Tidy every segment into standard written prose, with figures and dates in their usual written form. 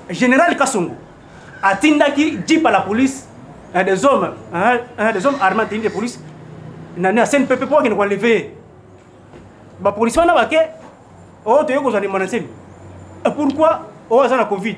général Kassongo atindaki dit par la police des hommes armés de police nani a CNPP pour qu'ils enlever ba police wana bake oh to yoko zani monasemi pourquoi oh azana covid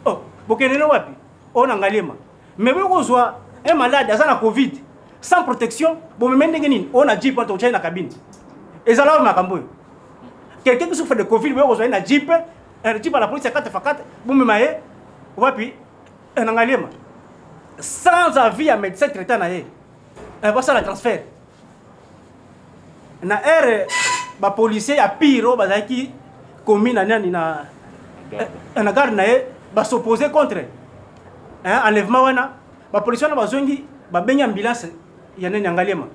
oh bokenelo wapi on angalema mais boko zwa un malade azana covid sans protection bon même ndenge on a jeep pour na cabine ezala makambo quelqu'un qui souffre de covid boko zwa na jeep à la police 4x4 bon memaye wapi en angalema sans avis à médecin traitant na ye va ça la transfert na ba policier ya piro bazaki commis na nani na garde na ye ba s'opposer contre enlèvement wana ba policier na bazongi ba bengi ambulance ya nani angalema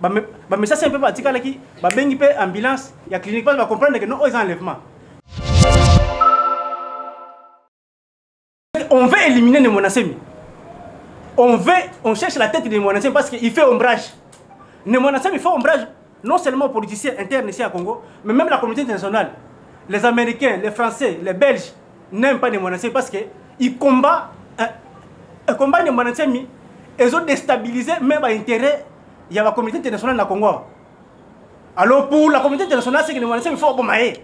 ba message un peu patikala ki ba bengi pe ambulance ya clinique parce ba comprendre que non ils enlèvement. On veut éliminer les Monasemi. On cherche la tête des Monasemi parce qu'il fait ombrage. Les Monasemi font ombrage non seulement aux politiciens internes ici à Congo, mais même la communauté internationale. Les Américains, les Français, les Belges n'aiment pas les Monasemi parce qu'ils combattent les Monasemi. Ils ont déstabilisé même l'intérêt de la communauté internationale au Congo. Alors pour la communauté internationale, c'est que les Monasemi font bombarder.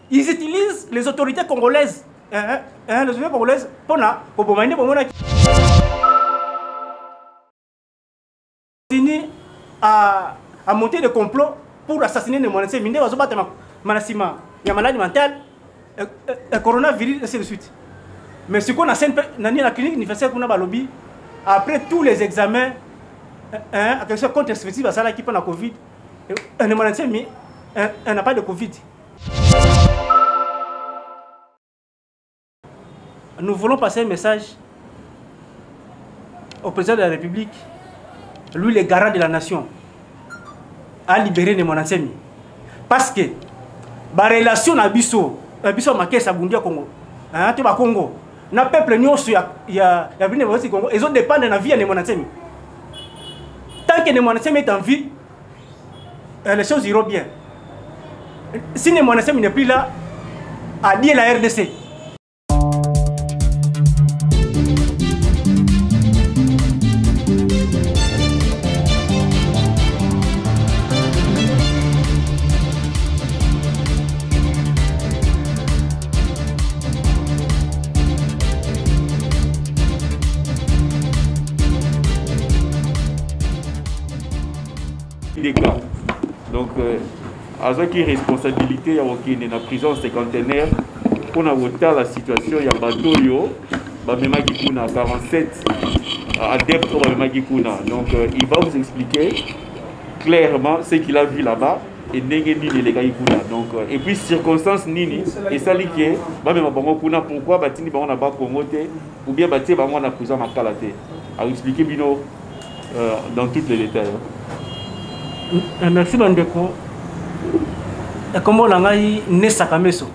Ils utilisent les autorités congolaises. Les autorités congolaises pour bombarder pour à monter des complots pour assassiner les Monasemi. Ils ont battu Manasima, il y a maladie mentale, coronavirus, et ainsi de suite. Mais ce qu'on a dans la clinique universitaire qu'on a lobby, après tous les examens, à quelque chose contre effectif à ça qui prend la Covid, les Monasemi n'a pas de Covid. Nous voulons passer un message au président de la République, lui le garant de la nation, à libérer les Monasemi. Parce que la relation à Bisso, Makessa Bundia Congo, Congo, na peuple nyonso ya vini voici Congo, ils ont dépendent de la vie des Monasemi. Tant que les Monasemi est en vie, les choses iront bien. Si les Monasemi n'est plus là, à dire la RDC. Des cas. Donc, avec une responsabilité, il y a une prison cinquantenaire pour avoir la situation, il y a Batoyo, Bamemagikuna, 47 adeptes au Bamemagikuna. Donc, il va vous expliquer clairement ce qu'il a vu là-bas et Nengeni les Gaïkuna. Donc, et puis, circonstances Nini, et ça dit que Bamemagikuna, pourquoi Batini Bango pas promoté ou bien Bati Bango na prison à Kalate. À expliquer Bino dans tous les détails. Merci Bandeko. Comme on l'a dit, Nesakameso.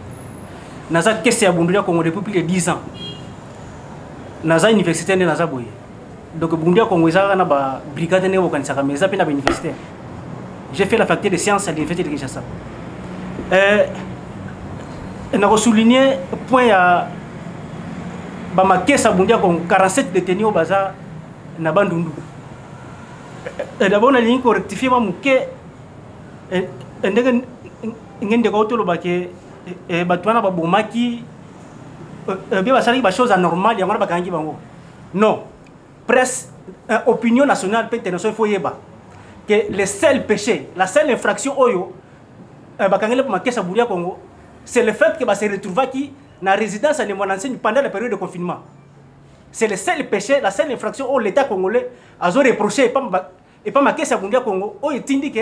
Naza kesi ya Bundulia Congo depuis plus de 10 ans. Naza université ne naza boye. Donc Bundulia Congo ezaka na ba brigade ne okanisaka meza pe na ba université. J'ai fait la faculté de sciences à l'université de Kinshasa. On a souligné point ya ba makesa Bundulia Congo 47 détenus au bazar na Bandundu. D'abord, on a dit rectifier que non, presse, opinion nationale, que le seul péché, la seule infraction, c'est le fait que se retrouve qui dans la résidence pendant la période de confinement. C'est le seul péché, la seule infraction où l'État congolais a reproché et pas ma caisse à Bundia Congo, où il indique que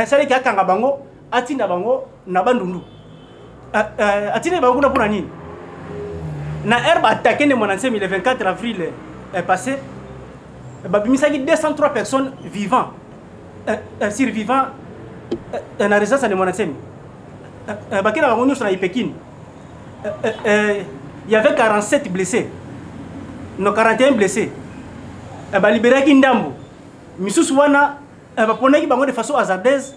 c'est le Kanga Bango, Atina Bango, Nabandundu. Atina Bango n'a pas ni. Na herbe attaqué les Monasemi le 24 avril passé, Babimisaki 203 personnes vivant, survivant dans la résidence de Monasemi. Bakina Bango sur la Pékin. Il y avait 47 blessés. Nos 41 blessés. Libéré Kindambo. Misusu wana baponaki bango de façon hasardeuse.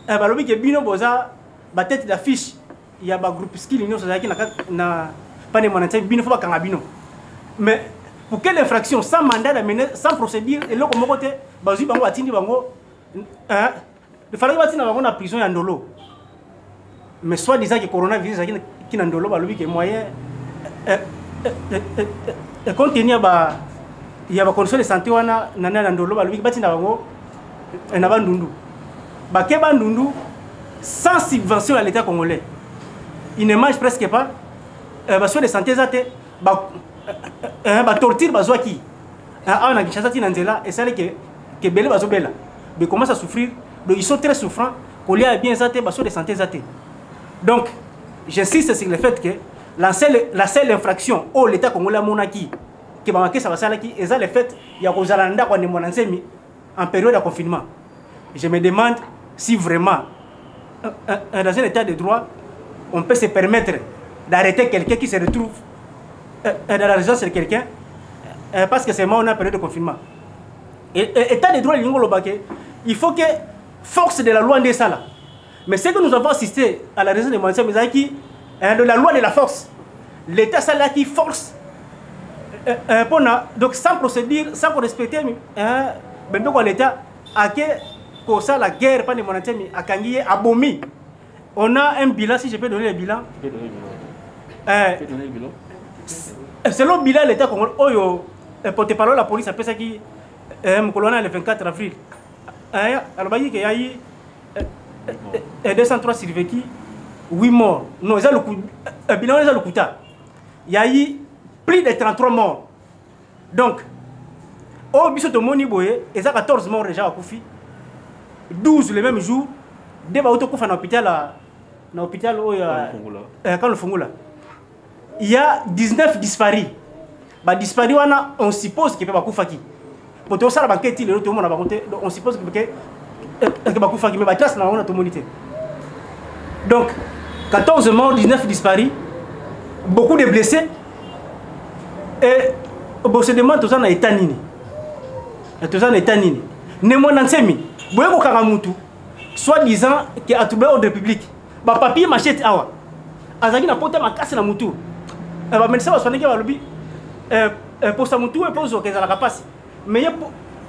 Balobi ke bino boza ba tête d'affiche. Il y a ba groupe skill union sozaki na pas de monétaire, bino faut pas kangabino. Mais pour quelle infraction sans mandat d'amener, sans procédure, et là comme côté, bazu bango atindi bango, hein, il fallait que bango na prison ya ndolo. Mais soit disant que coronavirus qui na ndolo ba lobi que moyen compte tenu ba il y a ba condition de santé wana na ndolo ba lobi batinda bango na bandundu. Ba ke bandundu sans subvention à l'État congolais. Il ne mange presque pas. Soins de santé zate ba torture bazwa ki on a Kinshasa tinanzela et ça que belé bazobela mais commence à souffrir, donc ils sont très souffrants pour lier bien zate ba soins de santé zate. Donc j'insiste sur le fait que la seule infraction au l'État congolais monaki que ba makesa basala ki et ça le fait ya kozalanda kwa ne monansemi en période de confinement. Je me demande si vraiment dans un état de droit on peut se permettre d'arrêter quelqu'un qui se retrouve dans la résidence de quelqu'un parce que c'est moi on a période de confinement. Et état de droit, il faut que force de la loi de ça là. Mais c'est que nous avons assisté à la résidence de Moïse Mizaki de la loi de la force. L'état ça là qui force donc sans procédure, sans respecter l'État à que ça la guerre pas de monétaire à Kangié à Bomi. On a un bilan, si je peux donner le bilan. Selon le bilan, l'État congolais, porte-parole de la police appelle ça qui colonel le 24 avril. Alors, il y a eu 203 survécus, 8 morts. Non, le bilan est le Kouta. Il y a eu plus de 33 morts. Donc, au biso de Moniboye, il y a 14 morts déjà à Koufi, 12 le même jour, deux autres Koufa dans l'hôpital quand le Fongula. Il y a 19 disparus. Disparus, on suppose qu'il peut pas faire. Pour tout ça, on suppose qu'il peut pas faire. Mais trace dans la communauté. Donc, 14 morts, 19 disparus, beaucoup de blessés. Et on se demande tout ça dans l'état nini. Tout ça dans l'état nini. Némo Nansemi, Boyoko Karamutu, soit disant qu'il a trouvé ordre public. Papier machette awa. Azaki na porté ma casse na mutu. Médecin va soigner qui va pour sa mutu et pour zo kezala kapasi. Mais ya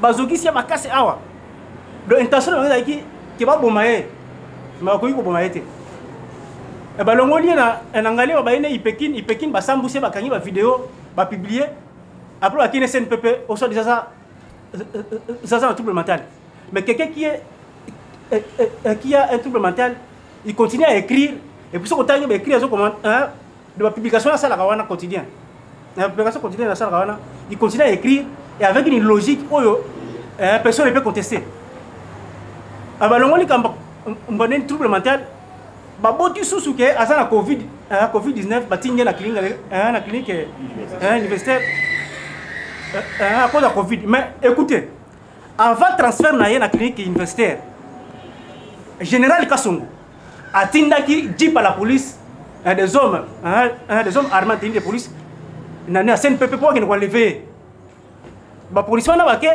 bazoki si ma casse awa. Donc intention na qui va bomaye. Mais ko yiko bomaye te. Balongoli na nangale ba ine ipekin ba sambuse ba kangi ba vidéo ba publier. Après ba kine CNPP au soit ça un trouble mental. Mais quelqu'un qui a un trouble mental, il continue à écrire et puis ce qu'on t'a écrit de la publication à la Rawana quotidien. La publication quotidienne à la Rawana, il continue à écrire et avec une logique où personne ne peut contester. Alors on a un trouble mental. Baboti sous que à la Covid-19 batinga la clinique universitaire à cause de la Covid. Mais écoutez, avant transfert na la clinique universitaire, général Kassongo a tindaki dit par la police des hommes armés de police na CNPP pour qu'ils ne lever. Ba police wana bake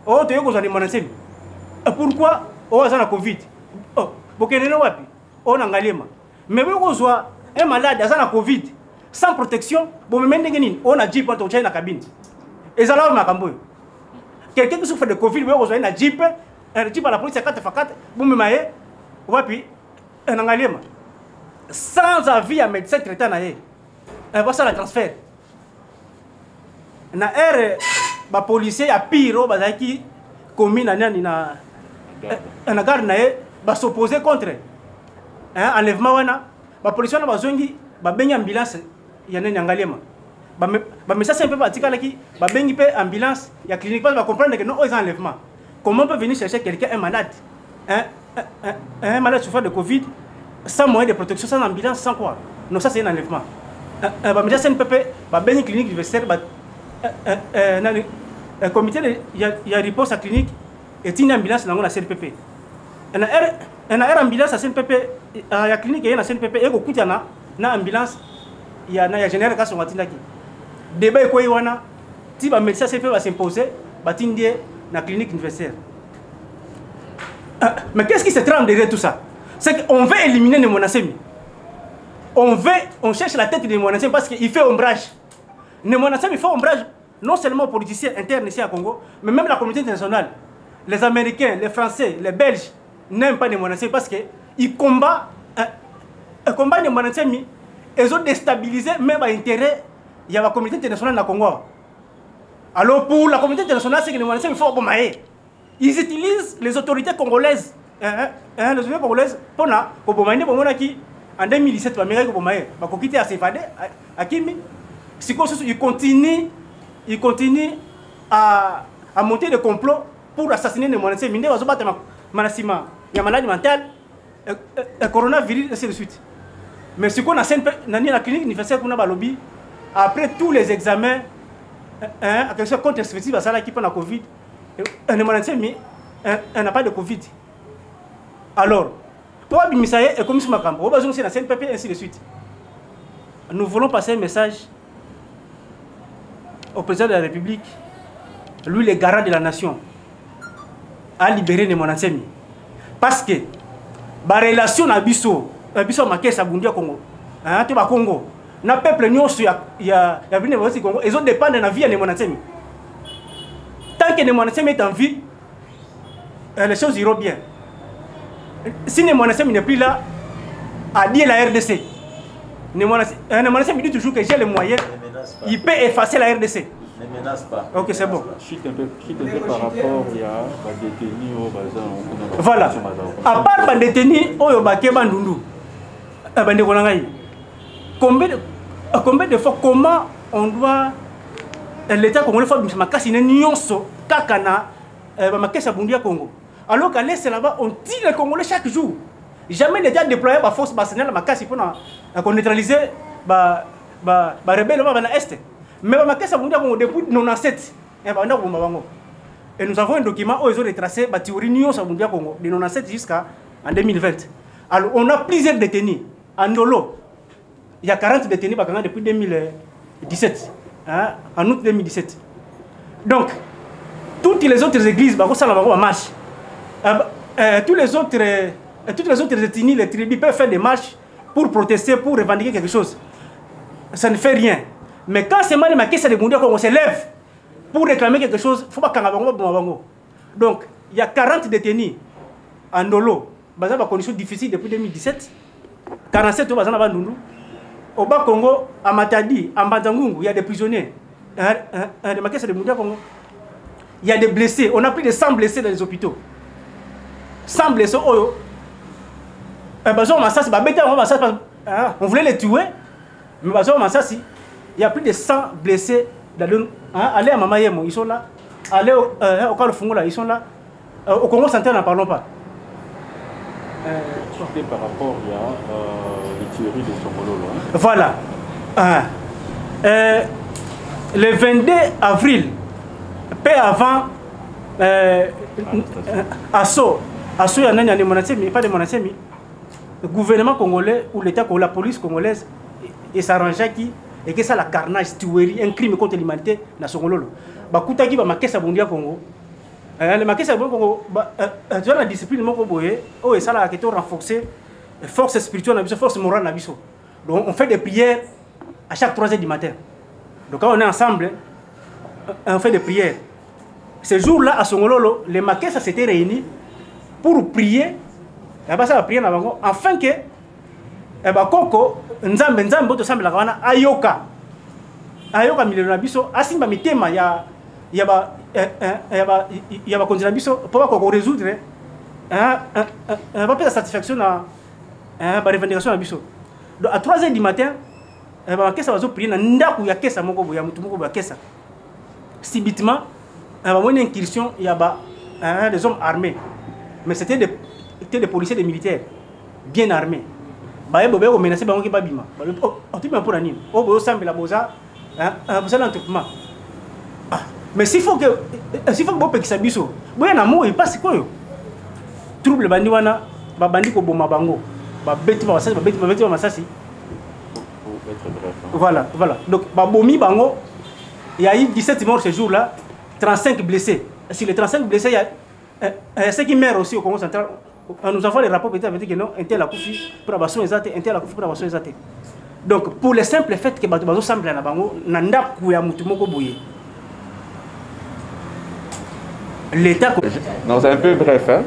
oh to yoko zani monasemi. Pourquoi oh za na Covid? Oh bokene no wapi? On a ngalema. Mais vous avez un malade dans la Covid sans protection, vous me mettez on a jeep pour dans la cabine. Et ça là, quelqu'un qui souffre de Covid, vous avez un jeep à la police 4x4, vous me mettez, un ngalema. Sans avis à médecin traitant, on va ça la transfert. Na air, les policiers à pire, qui commis na garde na s'opposer contre. Enlèvement wana ba police na bazongi ba bengi ambulance ya nene ngalema ba message un peu patikala ki ba bengi pe ambulance ya clinique pas ba comprendre que non aux enlèvements comment on peut venir chercher quelqu'un un malade un malade souffrant de Covid sans moyen de protection sans ambulance sans quoi non ça c'est un enlèvement ba message un peu ba bengi clinique universitaire ba un comité de ya riposte à clinique et une ambulance na ngona CNPP un ambulance à CNPP la clinique et la CNPP et beaucoup na ambulance il y a général cas on atindaki débat ko wana ti ba médecin CNPP va s'imposer ba tindie na clinique universitaire. Mais qu'est-ce qui se trame derrière tout ça? C'est qu'on veut éliminer les monasemi. on cherche la tête de Némonansem parce qu'il fait ombrage. Némonansem, il fait ombrage non seulement aux politiciens internes ici à Congo, mais même la communauté internationale. Les Américains, les Français, les Belges n'aiment pas Némonansem parce qu'ils combattent Némonansem. Ils ont déstabilisé même l'intérêt de la communauté internationale au Congo. Alors pour la communauté internationale, c'est que Némonansem, il faut bombarder. Ils utilisent les autorités congolaises. Les autorités congolaises pour bombarder en 2017, ils quitté à s'effader, à Kimi. Ils continuent à monter des complots pour assassiner les Némonansem. Ils ont battu Manassima, il y a maladie mentale, coronavirus, et ainsi de suite. Mais ce qu'on a dans la clinique universitaire qu'on a lobby, après tous les examens, contre respectif à ça qui prend la Covid, Némonansem n'a pas de Covid. Alors, pour Abimisaye et comme Makambo, on va dans la CNPP et ainsi de suite. Nous voulons passer un message au président de la République, lui le garant de la nation, à libérer Némonansem. Parce que la relation à Bisso, Makessa Bundia Congo, Congo, na peuple nyonso ya Congo, ils ont dépendent de la vie de Némonansem. Tant que Némonansem est en vie, les choses iront bien. Si Némonansem n'est plus là, à dire la RDC. Némonansem dit toujours que j'ai les moyens, il peut effacer la RDC. Ne menace pas. Ok, c'est bon. Chute un peu par rapport à détenus au bazar. Voilà. À part les détenus au Bakeba Ndundu, combien de fois, comment on doit l'État congolais faire ma casse une nyonso kakana ma caisse à Bundia Congo. Alors qu'à l'est là-bas, on tire les Congolais chaque jour. Jamais l'État déployé la force nationale ma casse pour neutraliser les rebelles dans l'Est. Mais ma caisse à Bundia Congo depuis 97. Et nous avons un document où ils ont retracé la théorie Nyon à Bundia Congo de 97 jusqu'à 2020. Alors on a plusieurs détenus. En Ndolo, il y a 40 détenus depuis 2017, en août 2017. Donc, toutes les autres églises, marche. Toutes les autres ethnies, les tribus peuvent faire des marches pour protester, pour revendiquer quelque chose. Ça ne fait rien. Mais quand c'est mal, ma caisse de Bundia Congo se lève pour réclamer quelque chose, il ne faut pas qu'on. Donc, il y a 40 détenus en Ndolo, dans des conditions difficiles depuis 2017. 47 au au bas Congo, à Matadi, à Mbanzangungu, il y a des prisonniers. Il y a des blessés. On a plus de 100 blessés dans les hôpitaux. 100 blessés. On voulait les tuer, mais il y a plus de 100 blessés. Allez à Mamayemo, ils sont là. Allez au Kalfungola, ils sont là. Au Congo central, n'en parlons pas. Par rapport à les théories de Songololo. Voilà. Le 22 avril, peu avant Asso, il y a un Némonansem, pas de Némonansem. Le gouvernement congolais ou l'État ou la police congolaise s'arrangeait et que ça la carnage, tuerie, un crime contre l'humanité dans Songololo. Bakutaki ba makesa Bundia Congo. Le makesa Bundia Congo, tu as la discipline moko boye, et ça là qui est renforcé, force spirituelle, force morale. Donc on fait des prières à chaque 3h du matin. Donc quand on est ensemble, on fait des prières. Ce jour-là, à Songololo, les makesa s'étaient réunis pour prier. Afin que Koko Nzambe boto sambela kawana ayoka milelo na biso asimba mitema ya konzela biso pour ko résoudre pas de satisfaction na ba revendication na biso. Donc à 3h du matin kesa bazo prier na ndaku ya kesa moko boya mutu moko boya kesa. Subitement une incursion il y a des hommes armés, mais c'était des policiers, des militaires bien armés. Mais s'il faut que vous ça biso, il passe quoi? Trouble bandi wana, bandi ko boma bango, beti masasi. Voilà. Donc babomi bango, il y a eu 17 morts ce jour-là, 35 blessés. Sur les 35 blessés, il y a ceux qui meurent aussi au Congo central. Nous avons les rapports qui disent que non, un tel a couché pour la basson exacte, un tel a couché pour la basson exacte. Donc pour le simple fait que bato semble na bango na ndaku ya mutu moko boye. L'État. Non, c'est un peu bref, hein.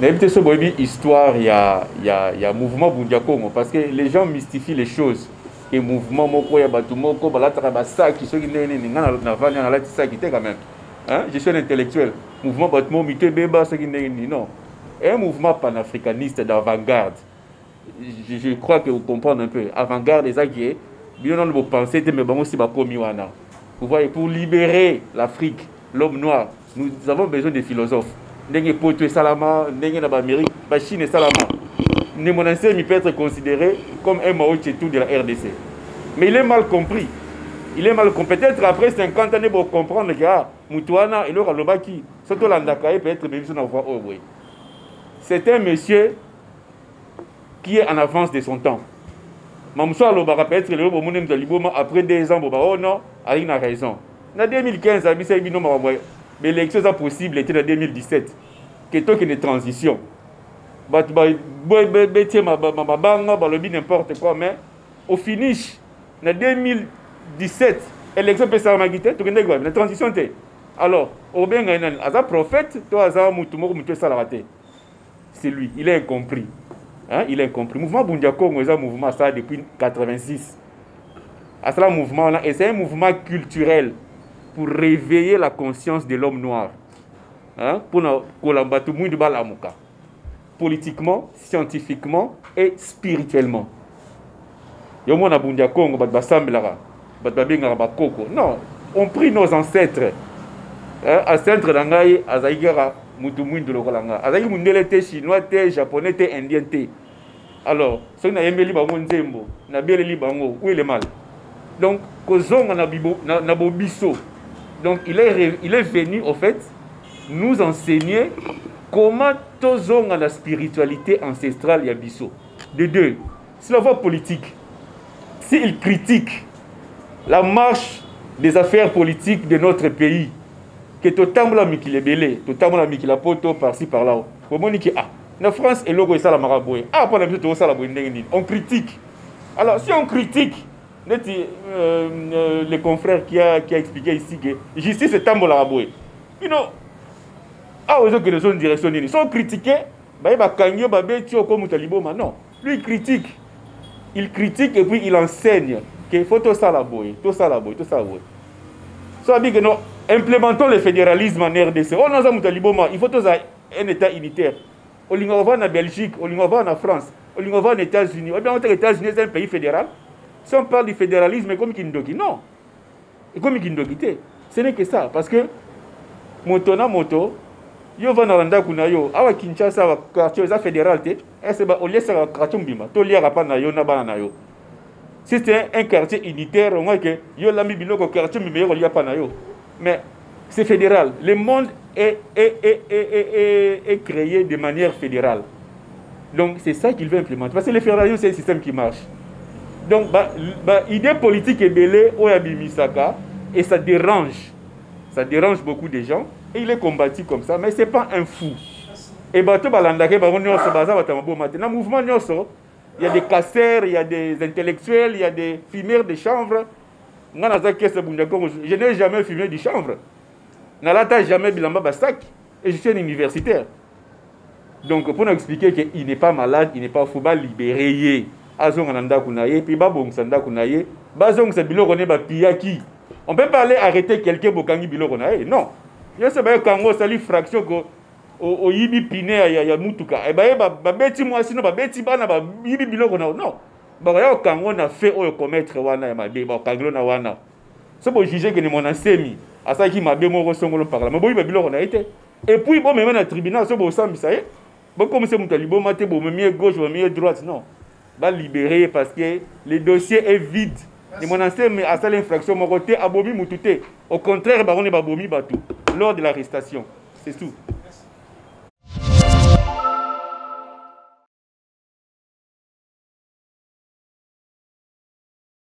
N'importe ce histoire, il y a mouvement Bundia Congo parce que les gens mystifient les choses. Et mouvement moko ya batu moko balatra basa qui sont na vanya na lati ça qui était quand même. Hein? Je suis un intellectuel. Mouvement batu mo mité beba ce qui non. Un mouvement panafricaniste d'avant-garde. Je crois que vous comprenez un peu. Avant-garde des aguiers, bien on vous pensez mais bon aussi ba komi wana. Vous voyez, pour libérer l'Afrique, l'homme noir, nous avons besoin de philosophes. N'engé Poto et Salama, n'engé Amérique, Chine et Salama. Némonancé peut être considéré comme un Mao Tse-tung de la RDC. Mais il est mal compris. Il est mal compris. Peut-être après 50 ans, pour comprendre que Moutouana et Laura Lobaki, surtout l'Andakaye, peut-être même si on voit au bruit. C'est un monsieur qui est en avance de son temps. Mamsoua Lobara peut être le moment de Liboma après 2 ans, oh non, il a raison. En 2015, mais l'élection possible était en 2017. Que toi qui est une transition. N'importe quoi, mais au finish, en 2017, l'élection peut s'arrêter, la transition. Alors, au bien, un prophète, c'est lui, il est incompris. Hein? Il est incompris. Le mouvement Bundia Congo est un mouvement ça depuis 1986. C'est un mouvement là, et c'est un mouvement culturel pour réveiller la conscience de l'homme noir. Hein? Pour combattre tout le monde politiquement, scientifiquement et spirituellement. Il y a un Bundia Congo, non, on prie nos ancêtres. Ancêtres d'Angaï, Azaïgara, Moutoumouin de l'Okolanga. Azaï Mundele te chinois, te japonais, te indien. Alors, ce qui est Yemeli Bango Nzembo, Nabieli Bango, où est le mal? Donc, Kozong Nabobiso. Donc, il est venu, au fait, nous enseigner comment tozong la spiritualité ancestrale Yabiso. De deux, c'est la voie politique. S'il critique la marche des affaires politiques de notre pays, que totambola mikile belé, totambola mikila poto par-ci par-là. La France est logo et ça la maraboué. Ah, pas l'habitude ça la on critique. Alors, si on critique, les confrères qui a expliqué ici que justice est tambola raboué. You know, ah, aux autres que les zones direction sont critiqués, bah il va gagner, bah bétio comme Taliboma. Non, lui il critique. Il critique et puis il enseigne qu'il faut tout ça la boué, tout ça la boué, tout ça la boué. Ça dit que non, implémentons le fédéralisme en RDC. Oh non, ça Taliboma, il faut tout ça un État unitaire. On va voir en Belgique, on va voir en France, on va voir aux États-Unis. Eh bien, les États-Unis, c'est un pays fédéral. Si on parle du fédéralisme, comme Kindoki, non. Et comme Kindoki, ce n'est que ça. Parce que, moto na moto, yo va dans le kunayo, awa Kinshasa, awa quartier fédéral, au lieu de quartier mbima, to lié à na yo na bana yo. Si c'est un quartier unitaire, on voit que yo l'ami biloko quartier mbima yo lié à na yo. Mais c'est fédéral. Le monde est créé de manière fédérale. Donc c'est ça qu'il veut implémenter. Parce que le fédéralisme, c'est un système qui marche. Donc, l'idée politique est belée au Yabimisaka et ça dérange. Ça dérange beaucoup de gens. Et il est combattu comme ça, mais ce n'est pas un fou. Et dans le mouvement, il y a des casseurs, il y a des intellectuels, il y a des fumeurs de chanvre. Je n'ai jamais fumé du chanvre. Je n'ai jamais bilamba basak. Et je suis un universitaire. Donc, pour nous expliquer qu'il n'est pas malade, il n'est pas fou, il va libérer. On ne peut pas aller arrêter quelqu'un pour qu'il y non. Il y a une fraction au yibi piné ya mutuka. Et babeti moi sinon babeti bana ba yibi biloko na non. Ba ya kango na fait o commettre wana ya mabe ba kanglo na wana. So bo juger que mon ansemi asa ki mabe mo songolo parlement. Bo yibi biloko na été. Et puis bon même na tribunal so bo sambisa e. Bon comme c'est mutalibo mate bo mieux gauche bo mieux droite non. Va libérer parce que le dossier est vide. Et mon ansemi a ça l'infraction mon côté abomi mutute. Au contraire baron ne babomi batu lors de l'arrestation. C'est tout.